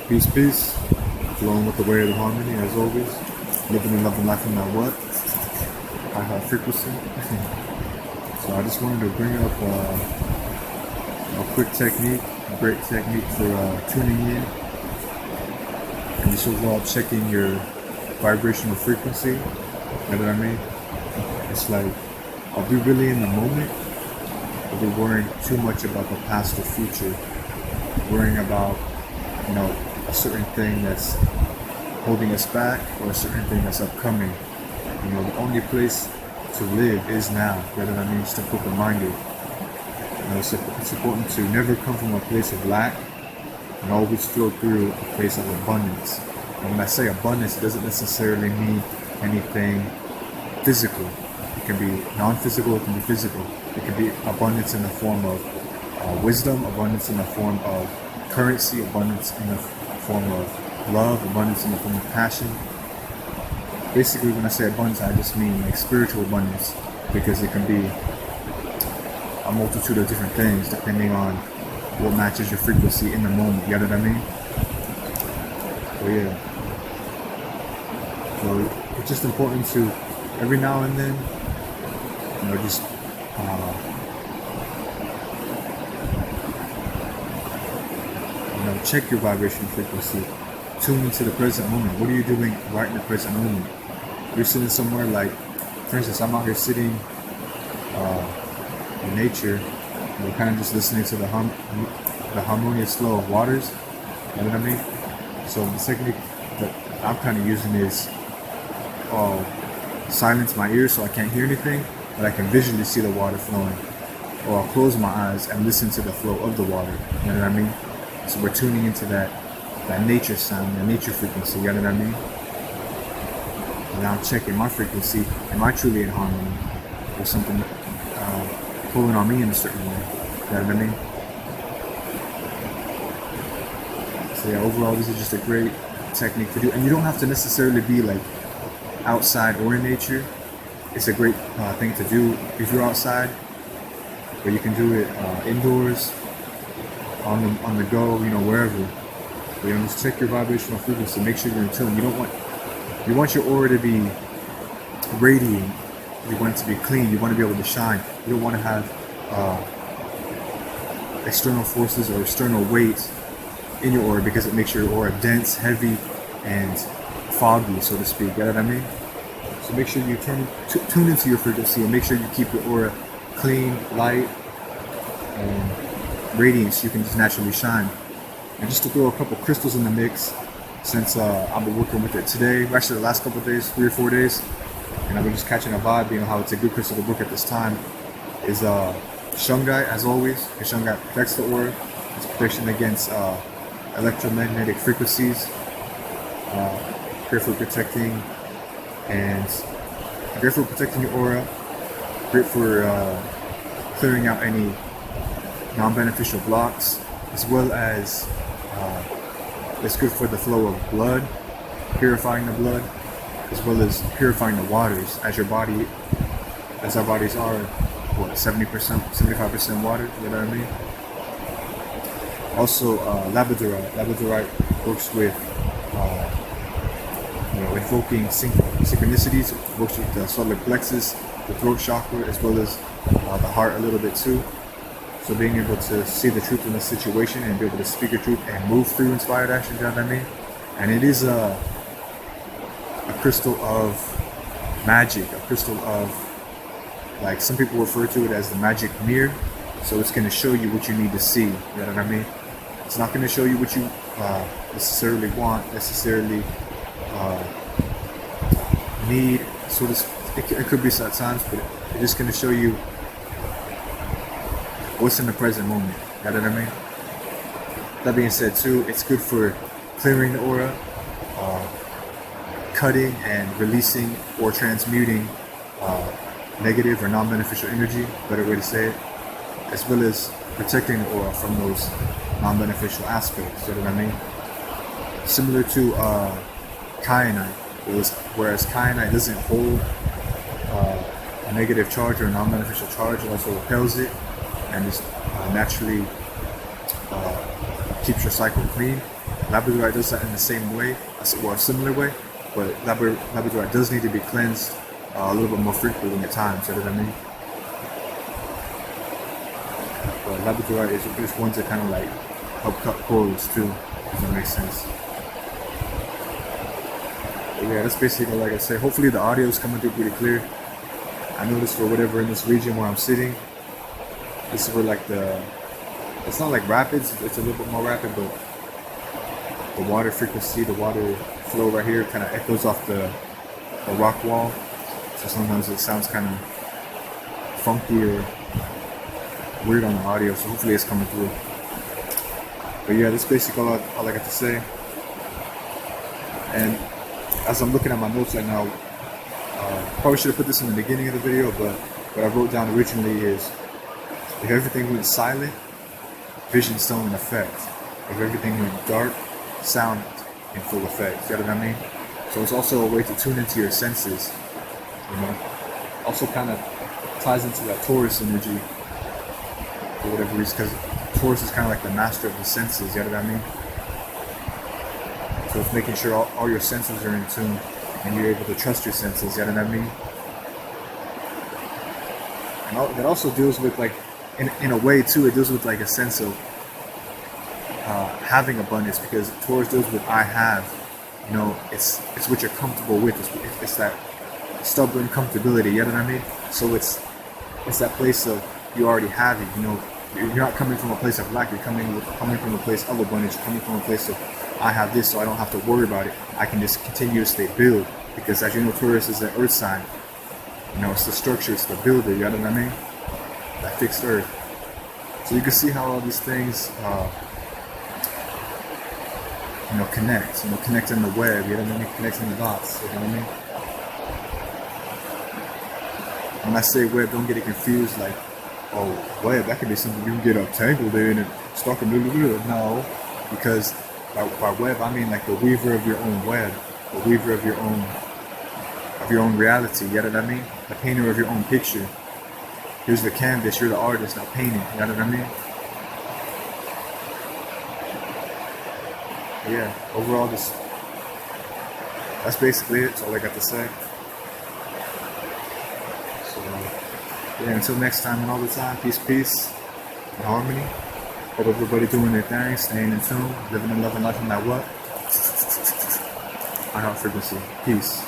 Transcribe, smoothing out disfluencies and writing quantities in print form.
Peace, peace. Flowing with the way of the harmony, as always. Living and loving life in that what? High frequency. So I just wanted to bring up a quick technique, a great technique for tuning in and just overall checking your vibrational frequency. You know what I mean? It's like, I'll be really in the moment, I'll be worrying too much about the past or future, worrying about, a certain thing that's holding us back or a certain thing that's upcoming. The only place to live is now. You know what I mean? Just a quick reminder. It's important to never come from a place of lack and always flow through a place of abundance. And when I say abundance, it doesn't necessarily mean anything physical. It can be non-physical, it can be physical. It can be abundance in the form of wisdom, abundance in the form of currency, abundance in the form of love, abundance in the form of passion. Basically, when I say abundance, I just mean like spiritual abundance, because it can be a multitude of different things depending on what matches your frequency in the moment. You know what I mean? So yeah. So it's just important to every now and then, just check your vibration frequency. Tune into the present moment. What are you doing right in the present moment? You're sitting somewhere like, for instance, I'm out here sitting in nature, kind of just listening to the harmonious flow of waters. You know what I mean? So the technique that I'm kind of using is silence my ears so I can't hear anything, but I can visually see the water flowing. Or I'll close my eyes and listen to the flow of the water. You know what I mean? So we're tuning into that nature sound, that nature frequency. You know what I mean? And now I'm checking my frequency. Am I truly in harmony? Or something pulling on me in a certain way? You know what I mean? So yeah, overall, this is just a great technique to do. And you don't have to necessarily be like outside or in nature. It's a great thing to do if you're outside, but you can do it indoors, on the go, wherever. But, just check your vibrational frequency. Make sure you're in tune. You want your aura to be radiant. You want it to be clean. You want to be able to shine. You don't want to have external forces or external weight in your aura, because it makes your aura dense, heavy, and foggy, so to speak. You know what I mean? So make sure you tune into your frequency and make sure you keep your aura clean, light, and radiant, so you can just naturally shine. And just to throw a couple crystals in the mix, since I've been working with it today, actually the last couple of days, 3 or 4 days, and I've been just catching a vibe, how it's a good crystal to work at this time, is shungai, as always. And shungai protects the aura. It's protection against electromagnetic frequencies, great for protecting your aura, great for clearing out any non-beneficial blocks, as well as it's good for the flow of blood, purifying the blood, as well as purifying the waters, as our bodies are 70%, 75% water. You know what I mean? Also, labradorite works with invoking synchronicities. It works with the solar plexus, the throat chakra, as well as the heart a little bit too. So being able to see the truth in the situation and be able to speak your truth and move through inspired action, you know what I mean? And it is a crystal of magic, a crystal of, like, some people refer to it as the magic mirror. So it's going to show you what you need to see, you know what I mean? It's not going to show you what you necessarily want, necessarily need, so it could be at times, but it's just going to show you what's in the present moment. You know what I mean? That being said too, it's good for clearing the aura, cutting and releasing or transmuting negative or non-beneficial energy, better way to say it, as well as protecting the aura from those non-beneficial aspects. You know what I mean? Similar to kyanite, whereas kyanite doesn't hold a negative charge or a non-beneficial charge, it also repels it and just naturally keeps your cycle clean. Labradorite does that in the same way, or a similar way, but Labradorite does need to be cleansed a little bit more frequently at times, you know what I mean? But Labradorite is ones that kind of like help cut corals too, if that makes sense. But yeah, that's basically like I said. Hopefully the audio is coming through pretty clear. I noticed for whatever in this region where I'm sitting, this is where like it's not like rapids, it's a little bit more rapid, but the water frequency, the water flow right here kind of echoes off the rock wall. So sometimes it sounds kind of funky or weird on the audio, so hopefully it's coming through. But yeah, that's basically all I got to say. And as I'm looking at my notes right now, probably should have put this in the beginning of the video, but what I wrote down originally is, if everything went silent, vision still in effect. If everything went dark, sound in full effect. You know what I mean? So it's also a way to tune into your senses, you know? Also kind of ties into that Taurus energy for whatever reason, because Taurus is kind of like the master of the senses, you know what I mean? So it's making sure all your senses are in tune and you're able to trust your senses, you know what I mean? And that also deals with, like, in a way too, it deals with like a sense of having abundance, because Taurus deals with I have, you know, it's what you're comfortable with, it's that stubborn comfortability, you know what I mean? So it's that place of you already have it, you know, you're not coming from a place of lack, you're coming from a place of abundance, you're coming from a place of I have this, so I don't have to worry about it, I can just continuously build, because as you know, Taurus is an earth sign, you know, it's the structure, it's the builder, you know what I mean? That fixed earth. So you can see how all these things, you know, connecting the web, you know what I mean? Connecting the dots, you know what I mean? When I say web, don't get it confused, like, oh, web, that could be something you can get up tangled in and stuck in. No, because by web, I mean like the weaver of your own web, the weaver of your own reality, you know what I mean? The painter of your own picture. Here's the canvas, you're the artist, now paint it, you know what I mean? But yeah, overall, that's basically it. That's all I got to say. So, yeah, until next time and all the time, peace, and harmony. Hope everybody doing their thing, staying in tune, living and loving life in that what? I heart frequency. Peace.